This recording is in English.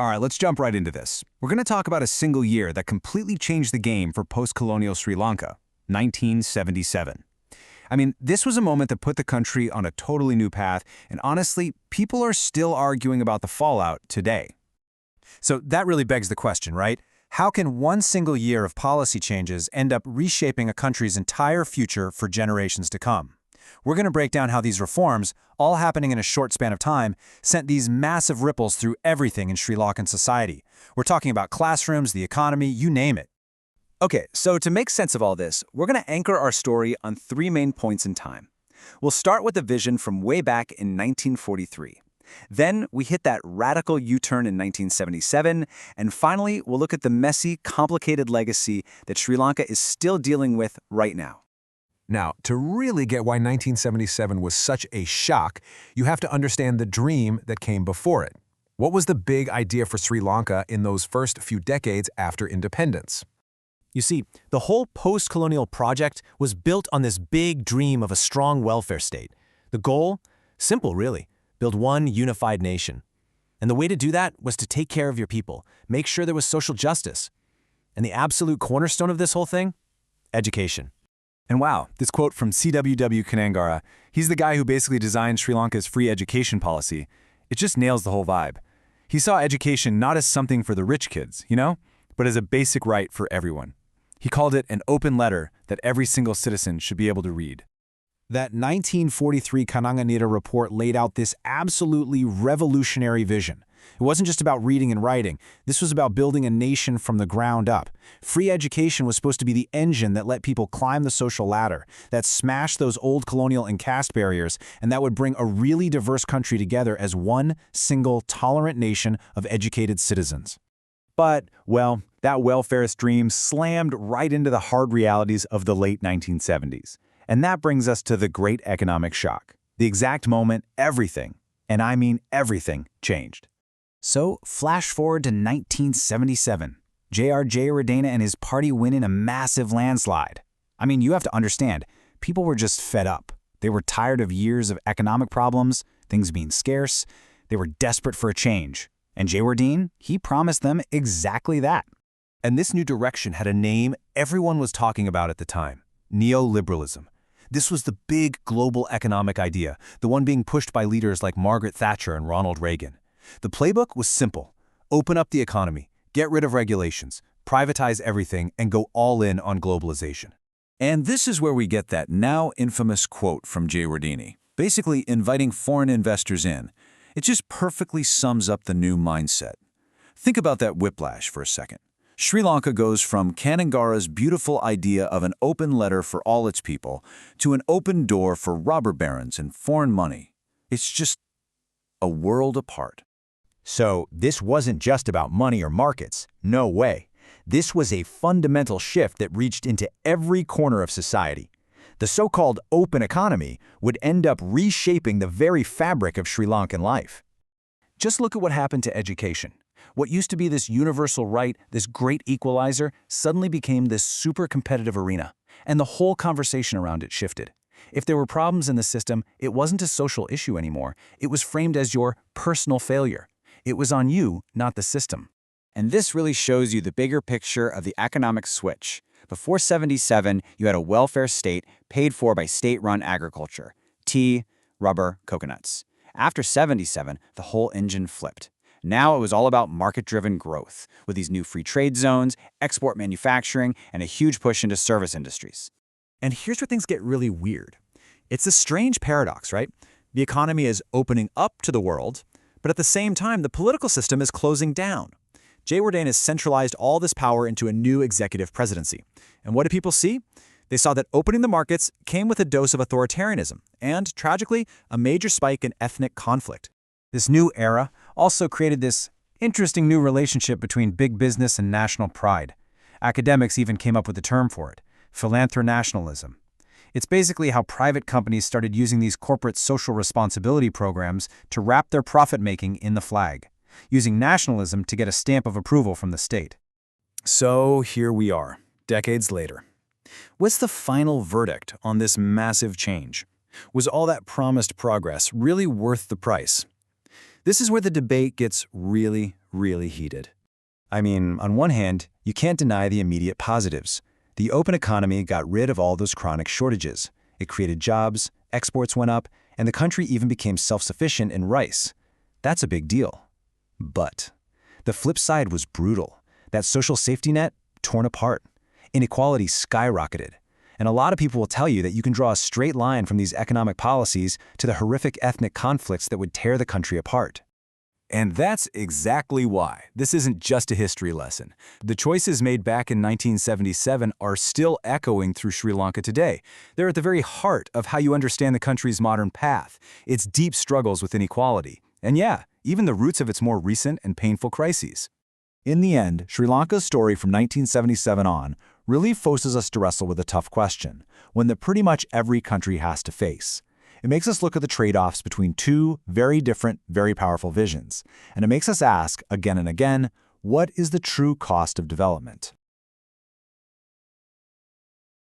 All right, let's jump right into this. We're going to talk about a single year that completely changed the game for post-colonial Sri Lanka, 1977. I mean, this was a moment that put the country on a totally new path, and honestly, people are still arguing about the fallout today. So that really begs the question, right? How can one single year of policy changes end up reshaping a country's entire future for generations to come? We're going to break down how these reforms, all happening in a short span of time, sent these massive ripples through everything in Sri Lankan society. We're talking about classrooms, the economy, you name it. Okay, so to make sense of all this, we're going to anchor our story on three main points in time. We'll start with the vision from way back in 1943. Then we hit that radical U-turn in 1977, and finally we'll look at the messy, complicated legacy that Sri Lanka is still dealing with right now. Now, to really get why 1977 was such a shock, you have to understand the dream that came before it. What was the big idea for Sri Lanka in those first few decades after independence? You see, the whole post-colonial project was built on this big dream of a strong welfare state. The goal? Simple, really. Build one unified nation. And the way to do that was to take care of your people, make sure there was social justice. And the absolute cornerstone of this whole thing? Education. And wow, this quote from CWW Kannangara, he's the guy who basically designed Sri Lanka's free education policy. It just nails the whole vibe. He saw education not as something for the rich kids, but as a basic right for everyone. He called it an open letter that every single citizen should be able to read. That 1943 Kannangara report laid out this absolutely revolutionary vision. It wasn't just about reading and writing. This was about building a nation from the ground up. Free education was supposed to be the engine that let people climb the social ladder, that smashed those old colonial and caste barriers, and that would bring a really diverse country together as one single tolerant nation of educated citizens. But, well, that welfarist dream slammed right into the hard realities of the late 1970s. And that brings us to the great economic shock. The exact moment everything, and I mean everything, changed. So, flash forward to 1977. J.R.J. Radena and his party win in a massive landslide. I mean, you have to understand, people were just fed up. They were tired of years of economic problems, things being scarce. They were desperate for a change. And Jayawardene, he promised them exactly that. And this new direction had a name everyone was talking about at the time: neoliberalism. This was the big global economic idea, the one being pushed by leaders like Margaret Thatcher and Ronald Reagan. The playbook was simple: open up the economy, get rid of regulations, privatize everything, and go all in on globalization. And this is where we get that now infamous quote from Jayawardene, basically inviting foreign investors in. It just perfectly sums up the new mindset. Think about that whiplash for a second. Sri Lanka goes from Kannangara's beautiful idea of an open letter for all its people to an open door for robber barons and foreign money. It's just a world apart. So this wasn't just about money or markets. No way. This was a fundamental shift that reached into every corner of society. The so-called open economy would end up reshaping the very fabric of Sri Lankan life. Just look at what happened to education. What used to be this universal right, this great equalizer, suddenly became this super competitive arena, and the whole conversation around it shifted. If there were problems in the system, it wasn't a social issue anymore. It was framed as your personal failure. It was on you, not the system. And this really shows you the bigger picture of the economic switch. Before 77, you had a welfare state paid for by state-run agriculture: tea, rubber, coconuts. After 77, the whole engine flipped. Now it was all about market-driven growth, with these new free trade zones, export manufacturing, and a huge push into service industries. And here's where things get really weird. It's a strange paradox, right? The economy is opening up to the world, but at the same time, the political system is closing down. Jayawardene has centralized all this power into a new executive presidency. And what did people see? They saw that opening the markets came with a dose of authoritarianism and, tragically, a major spike in ethnic conflict. This new era also created this interesting new relationship between big business and national pride. Academics even came up with a term for it: philanthronationalism. It's basically how private companies started using these corporate social responsibility programs to wrap their profit-making in the flag, using nationalism to get a stamp of approval from the state. So here we are, decades later. What's the final verdict on this massive change? Was all that promised progress really worth the price? This is where the debate gets really, really heated. I mean, on one hand, you can't deny the immediate positives. The open economy got rid of all those chronic shortages. It created jobs, exports went up, and the country even became self-sufficient in rice. That's a big deal. But the flip side was brutal. That social safety net, torn apart. Inequality skyrocketed. And a lot of people will tell you that you can draw a straight line from these economic policies to the horrific ethnic conflicts that would tear the country apart. And that's exactly why. This isn't just a history lesson. The choices made back in 1977 are still echoing through Sri Lanka today. They're at the very heart of how you understand the country's modern path, its deep struggles with inequality, and yeah, even the roots of its more recent and painful crises. In the end, Sri Lanka's story from 1977 on really forces us to wrestle with a tough question, one that pretty much every country has to face. It makes us look at the trade-offs between two very different, very powerful visions, and it makes us ask, again and again, what is the true cost of development?